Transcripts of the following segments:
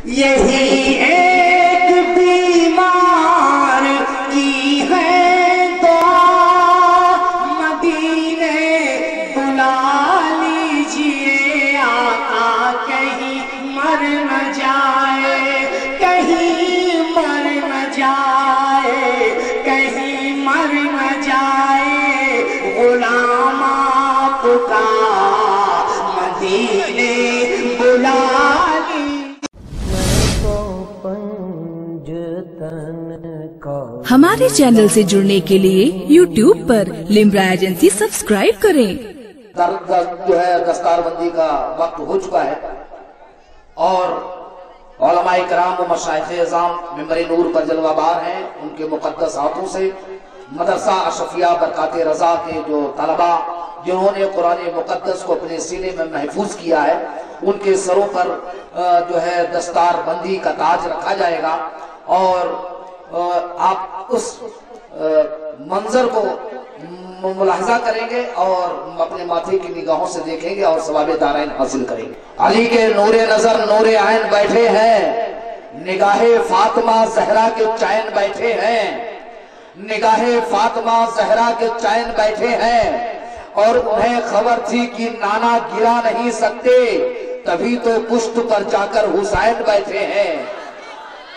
यही एक बीमार की है दुआ, मदीने बुला लीजिए आका, कहीं मर न जाए, कहीं मर न जाए, कहीं मर न जाए गुलाम आपका, मदीने बुला हमारे चैनल से जुड़ने के लिए YouTube पर लिम्रा एजेंसी सब्सक्राइब करें। जो है दस्तारबंदी का वक्त हो चुका है और उलमाए किराम व मशाइख़े इज़ाम मिंबर नूर पर जलवाबार हैं। उनके मुक़द्दस हाथों से मदरसा अशरफिया बरकाते रज़ा के जो तलबा जिन्होंने कुरान मुक़द्दस को अपने सीने में महफूज किया है, उनके सरों पर जो है दस्तारबंदी का ताज रखा जाएगा और आप उस मंजर को मुलाहजा करेंगे और अपने माथे की निगाहों से देखेंगे और सवाब दारैन हासिल करेंगे। अली के नूरे नजर नूरे आइन बैठे हैं, निगाहे फातिमा ज़हरा के चैन बैठे हैं, निगाहे फातिमा ज़हरा के चैन बैठे हैं और उन्हें खबर थी कि नाना गिरा नहीं सकते, तभी तो पुश्त पर जाकर हुसैन बैठे हैं।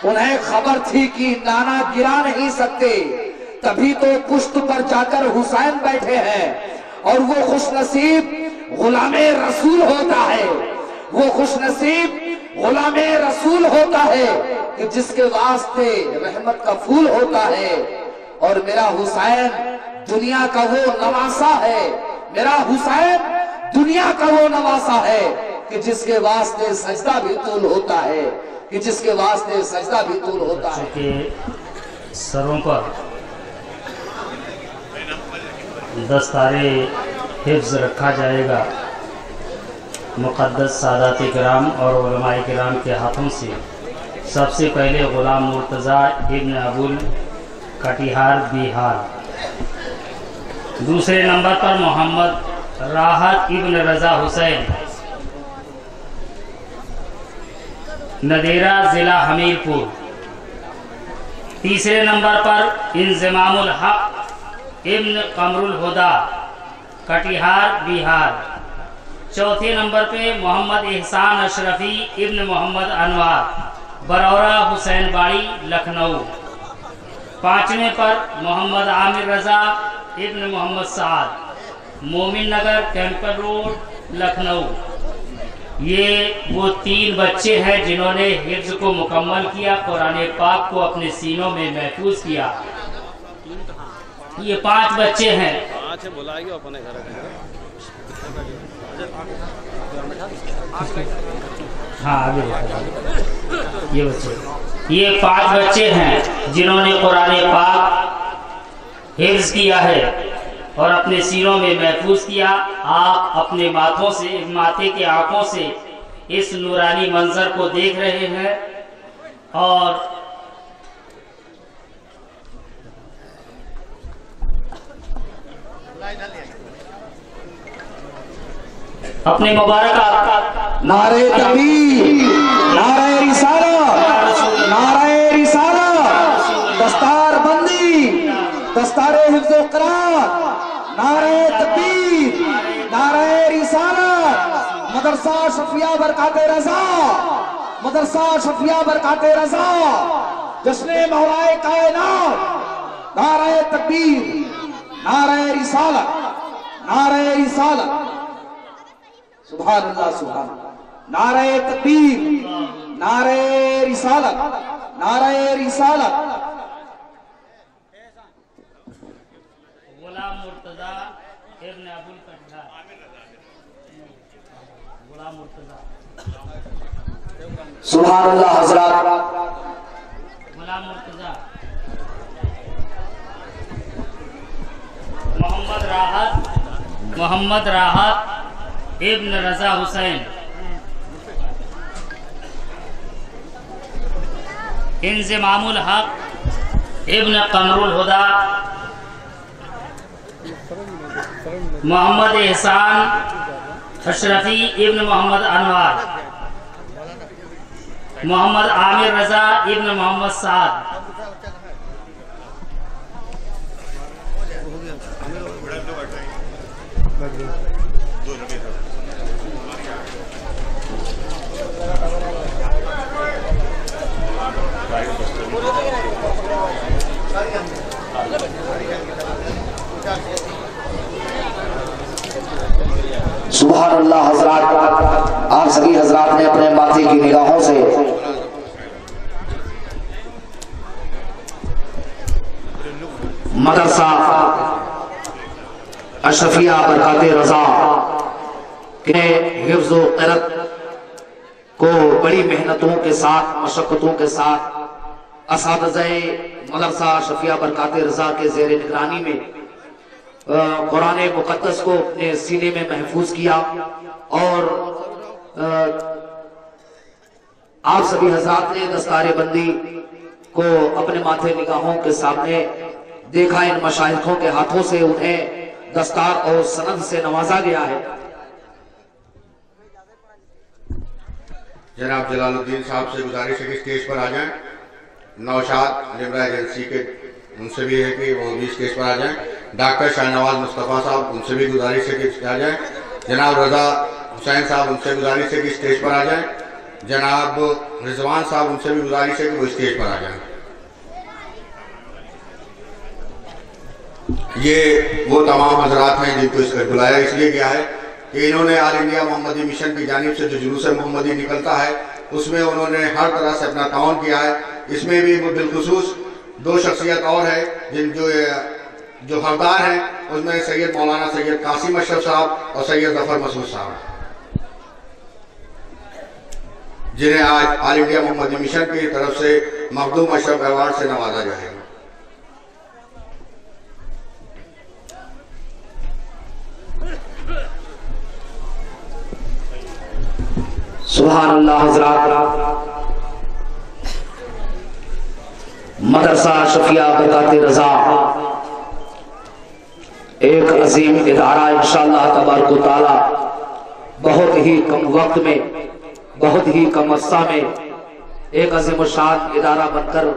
उन्हें खबर थी कि नाना गिरा नहीं सकते, तभी तो पुश्त पर जाकर हुसैन बैठे हैं। और वो खुशनसीब गुलामे रसूल होता है, वो खुशनसीब गुलामे रसूल होता है कि जिसके वास्ते रहमत का फूल होता है। और मेरा हुसैन दुनिया का वो नवासा है, मेरा हुसैन दुनिया का वो नवासा है कि जिसके वास्ते सजदा भी तूल होता है, कि जिसके वास्ते सजदा भी तूल होता है। के सरों पर दस्तारे हिफ्ज़ रखा जाएगा। मुक़द्दस सादात किराम और उलमाए किराम के हाथों से सबसे पहले गुलाम मुर्तज़ा इब्न अबुल कटिहार बिहार, दूसरे नंबर पर मोहम्मद राहत इब्न रज़ा हुसैन नदेरा ज़िला हमीरपुर, तीसरे नंबर पर इंज़मामुल हक इब्न कमरुल हुदा कटिहार बिहार, चौथे नंबर पे मोहम्मद एहसान अशरफी इब्न मोहम्मद अनवार बरौरा हुसैन बाड़ी लखनऊ, पांचवें पर मोहम्मद आमिर रज़ा इब्न मोहम्मद साद मोमिन नगर कैंपर रोड लखनऊ। ये वो 3 बच्चे हैं जिन्होंने हिफ्ज़ को मुकम्मल किया, कुरान पाक को अपने सीनों में महफूज किया। ये 5 बच्चे हैं। हाँ आगे ये बच्चे, ये 5 बच्चे हैं जिन्होंने कुरान पाक हिफ्ज़ किया है और अपने सीनों में महफूज किया। आप अपने माथों से, माथे के आंखों से इस नूरानी मंजर को देख रहे हैं और अपने मुबारक नारे तकबीर, नारे रिसालत, नारे रिसालत, दस्तारबंदी, दस्तारे हिफ्ज़ व क़िराअत, नारे तकबीर, नारे रिसालत, मदरसा शफिया बरकाते रज़ा, मदरसा शफिया बरकाते रज़ा, जश्ने मौलाए कायनात, नारे तकबीर, नारे रिसालत, नारे रिसालत, सुभान अल्लाह सुभान, नारे तकबीर, नारे रिसालत, नारे रिसालत। गुलाम मुर्तज़ा इब्न अबुल कटिहार, गुलाम मुर्तज़ा, सुभान अल्लाह हज़रात, गुलाम मुर्तज़ा, मोहम्मद राहत इब्न रज़ा हुसैन, इंज़मामुल हक इब्न कमरुल हुदा, मोहम्मद एहसान अशरफी इब्न मोहम्मद अनवार, मोहम्मद आमिर रजा इब्न मोहम्मद साद। सुभान अल्लाह। हजरात, आप सभी हजरात ने अपने माथे की निगाहों से मदरसा अशरफिया बरकात रजा के हिफ्ज़ व क़िरात को बड़ी मेहनतों के साथ, मशक्क़तों के साथ असातिज़े मदरसा अशरफिया बरकात रजा के ज़ेर निगरानी में कुरान मुक़द्दस को अपने सीने में महफूज किया और आप सभी हज़रात ने दस्तारे बंदी को अपने माथे निगाहों के सामने देखा। इन मशाइखों के हाथों से उन्हें दस्तार और सनद से नवाजा गया है। जनाब जलालुद्दीन साहब से गुजारिश है कि स्टेज पर आ जाएं। नौशाद लिम्रा एजेंसी के उनसे भी है कि वो भी स्टेज पर आ जाएं। डॉक्टर शाहनवाज मुस्तफ़ा साहब, उनसे भी गुजारिश है कि आ जाएं। जनाब रजा हुसैन साहब, उनसे गुजारिश है कि स्टेज पर आ जाएं। जनाब रिजवान साहब, उनसे भी गुजारिश है कि वो स्टेज पर आ जाएं। ये वो तमाम हजरात हैं जिनको इस बुलाया इसलिए गया है कि इन्होंने ऑल इंडिया मोहम्मदी मिशन की जानिब से जो जुलूस मोहम्मदी निकलता है उसमें उन्होंने हर तरह से अपना ताउन किया है। इसमें भी बिलखुसूस दो शख्सियत और है जिन जो हकदार हैं, उसमें सैयद मौलाना सैयद कासिम अशरफ साहब और सैयद जफर मसूद साहब, जिन्हें आज ऑल इंडिया मोहम्मदी मिशन की तरफ से मखदूम अशरफ अवार्ड से नवाजा जाएगा। सुभान अल्लाह। हजरात, मदरसा शफिया बरकात रजा एक अजीम इदारा इंशाअल्लाह तबारक व तआला बहुत ही कम वक्त में, बहुत ही कम अरसा में एक अजीम शान इदारा बनकर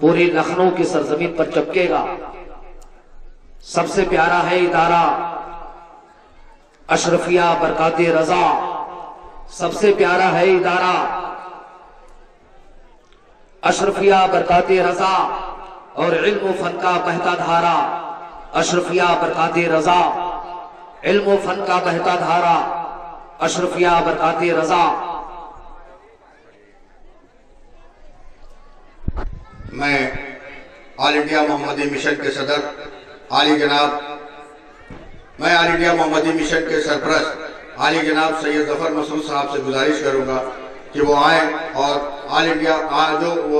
पूरी लखनऊ की सरजमीन पर चमकेगा। सबसे प्यारा है इदारा अशरफिया बरकात रजा, सबसे प्यारा है इदारा अशरफिया बरकात रजा और इल्म फन का बहता धारा। अशरफिया बरकात रजा, इल्म फन का बहता धारा, अशरफिया बरकात रजा। मैं ऑल इंडिया मोहम्मदी मिशन के सदर आली जनाब, मैं ऑल इंडिया मोहम्मदी मिशन के सरपरस्त आली जनाब सैयद जफर मसूद साहब से गुजारिश करूंगा कि वो आए और ऑल इंडिया जो वो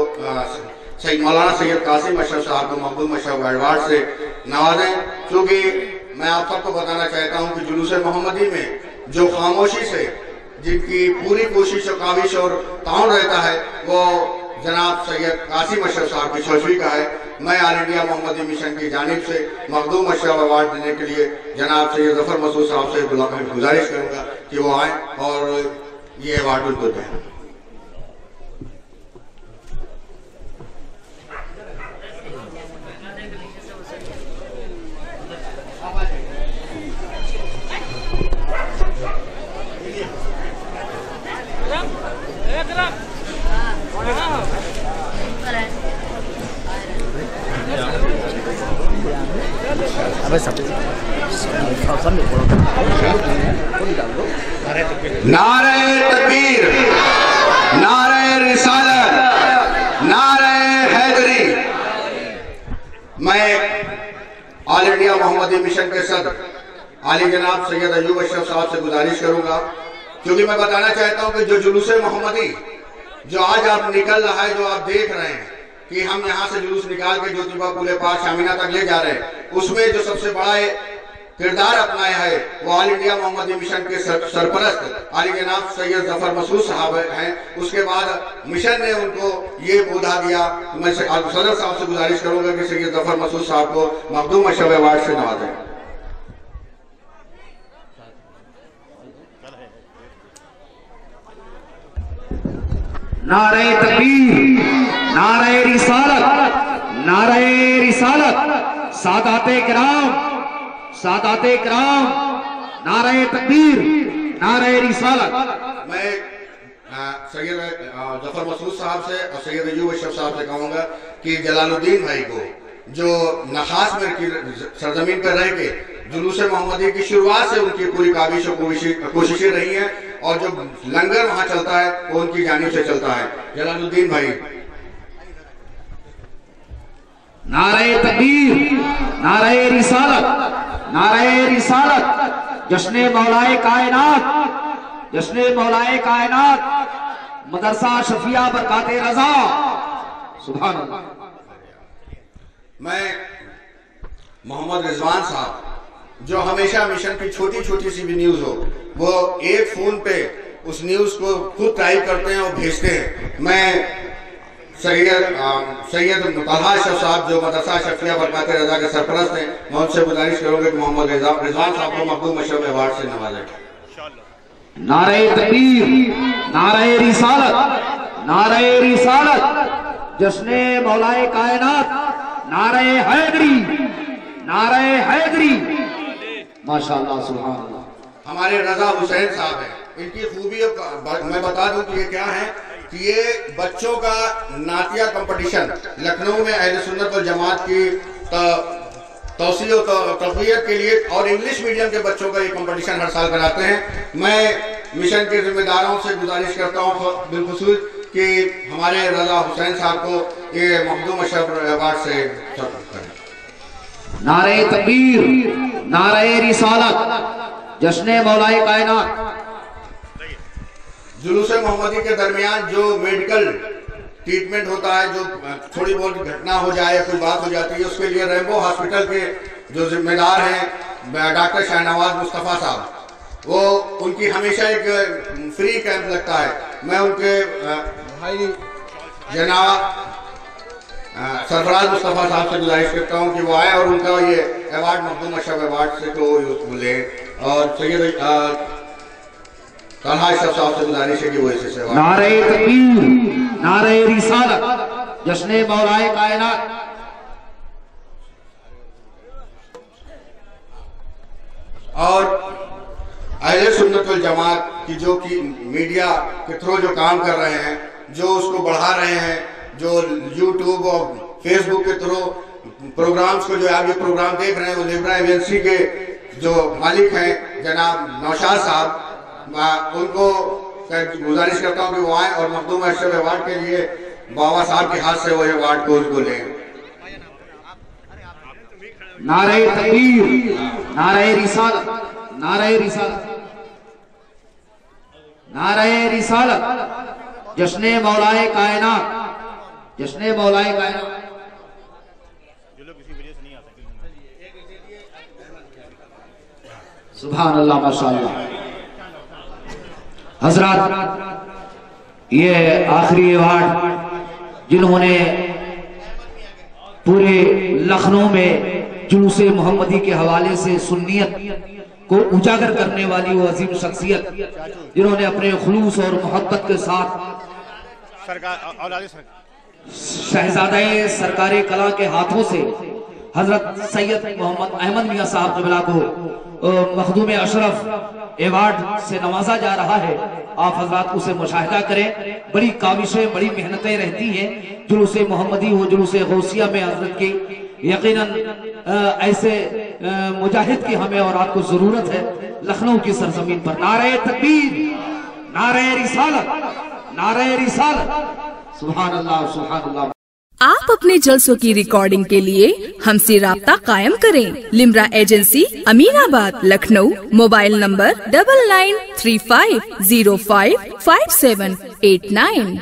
सैयद मौलाना सैयद कासिम अशरफ साहब को मखदूम अशरफ अवार्ड से नवाजें। क्योंकि मैं आप सबको बताना चाहता हूँ कि जुलूस मोहम्मदी में जो खामोशी से जिनकी पूरी कोशिश और काविश और ताउन रहता है वो जनाब सैयद कासिम अशरफ साहब की छोजवी का है। मैं ऑल इंडिया मोहम्मदी मिशन की जानिब से मखदूम अशरफ अवार्ड देने के लिए जनाब सैयद जफर मसूद साहब से गुजारिश करूँगा कि वो आए और ये अवार्ड उनको दें। नारे तकबीर, नारे रिसालत, नारे हैदरी। मैं ऑल इंडिया मोहम्मदी मिशन के सदर आली जनाब सैयद अयूब अशरफ साहब से गुजारिश करूंगा, क्योंकि मैं बताना चाहता हूं कि जो जुलूस मोहम्मदी जो आज आप निकल रहा है, जो आप देख रहे हैं कि हम यहाँ से जुलूस निकाल के ज्योतिबा फुले पाक शामिना तक ले जा रहे हैं, उसमें जो सबसे बड़ा किरदार अपनाया है वो ऑल इंडिया मोहम्मदी मिशन के सरपरस्त आली जनाब सैयद जफर मसूद साहब हैं। उसके बाद मिशन ने उनको ये पौधा दिया। मैं सदर साहब से गुजारिश करूंगा कि सैयद जफर मसूद साहब को मखदूम अशरफ अवार्ड से नवाजें। नारे तकबीर, नारे रिसालत, नारे रिसालत, सादाते किराम, सादाते किराम, नारे तकबीर, नारे रिसालत। मैं सैयद जफर मसूद साहब से और सैयद अयूब अशरफ साहब से कहूँगा कि जलालुद्दीन भाई को जो नखास में की सरजमीन पर रह के जुलूस मोहम्मदी की शुरुआत से उनकी पूरी काबिश और कोशिशें रही हैं और जो लंगर वहाँ चलता है वो उनकी जानिब से चलता है। जलालुद्दीन भाई। नारे तकबीर, नारे रिसालत, नारे रिसालत, जश्ने मौलाए कायनात, जश्ने मौलाए कायनात, मदरसा शफिया बरकाते रजा। सुभान अल्लाह। मैं मोहम्मद रिजवान साहब जो हमेशा मिशन की छोटी छोटी सी भी न्यूज़ हो वो एक फ़ोन पे उस न्यूज़ को खुद टाइप करते हैं और भेजते हैं। मैं सैयद तलहा अशरफ साहब जो मदरसा शफिया बरकाते रजा के सरपरस्त हैं, मैं उनसे गुजारिश करूँगा कि मोहम्मद रिजवान साहब को मखदूम अशरफ अवार्ड से नवाजें। नारे तकबीर, नारे रिसालत, नारे रिसालत, जश्ने मौलाए कायनात, नारे हैदरी, नारे हैदरी। माशाअल्लाह, सुभान अल्लाह। हमारे रजा हुसैन साहब हैं, इनकी खूबी मैं बता दूं कि ये क्या है कि ये बच्चों का नातिया कंपटीशन लखनऊ में अहले सुन्नत वल जमात की तौसीह और तक़वियत के लिए और इंग्लिश मीडियम के बच्चों का ये कंपटीशन हर साल कराते हैं। मैं मिशन के जिम्मेदारों से गुजारिश करता हूँ बिलखुसूस कि हमारे रजा हुसैन साहब को ये मखदूम अशरफ अवार्ड से करें। नारे तकबीर, नारे रिसालत, जश्ने मौलाए कायनात। जुलूस मोहम्मदी के दरमियान जो मेडिकल ट्रीटमेंट होता है, जो थोड़ी बहुत घटना हो जाए या कोई बात हो जाती है, उसके लिए रेम्बो हॉस्पिटल के जो जिम्मेदार हैं डॉक्टर शाहनवाज मुस्तफ़ा साहब, वो उनकी हमेशा एक फ्री कैंप लगता है। मैं उनके भाई जनाब सरफराज मुस्तफ़ा साहब से गुजारिश करता हूँ कि वो आए और उनका ये अवार्ड मखदूम अशरफ अवार्ड से तो लें। और सैयद तलहा अशरफ साहब से गुजारिश है कि वो इसे से नारे तकबीर, नारे रिसालत, जश्ने मौलाए कायनात। और अहले सुन्नत वल जमात की जो कि मीडिया के थ्रू जो काम कर रहे हैं, जो उसको बढ़ा रहे हैं, जो यूट्यूब और फेसबुक के थ्रू प्रोग्राम्स को जो आप ये प्रोग्राम देख रहे हैं, वो लिब्रा एजेंसी के जो मालिक हैं जनाब नौशाद साहब, उनको गुजारिश करता हूँ कि वो आए और मखदूम अशरफ अवार्ड के लिए बाबा साहब के हाथ से वो अवार्ड को लें। नारे तकबीर, नारे रिसालत, नारे रिसालत, नारे रिसालत, जश्ने मौलाए कायनात, जश्ने मौलाए कायनात। सुभान अल्लाह, माशाअल्लाह। हजरत, ये आखिरी अवार्ड जिन्होंने पूरे लखनऊ में जुलूस मोहम्मदी के हवाले से सुन्नियत को उजागर करने वाली वो अजीम शख्सियत, जिन्होंने अपने खुलूस और मोहब्बत के साथ शहजादे सरकारे कला के हाथों से हजरत सैयद मोहम्मद अहमद मियां साहब क़िबला को मखदूम अशरफ अवार्ड से नवाजा जा रहा है। आप हजरात उसे मुशाहिदा करें। बड़ी काविशें, बड़ी मेहनतें रहती हैं जुलूस मोहम्मदी वो जुलूस गौसिया में हजरत की यकीनन ऐसे मुजाहिद की हमें और आपको जरूरत है लखनऊ की सरजमीन पर। नारे तकबीर, नारे रिसालत, नारे रिसालत। सुभान अल्लाह, सुभान अल्लाह। आप अपने जलसों की रिकॉर्डिंग के लिए हमसे राब्ता कायम करें। Limra agency, Aminabad, Lucknow. Mobile number 9935055789।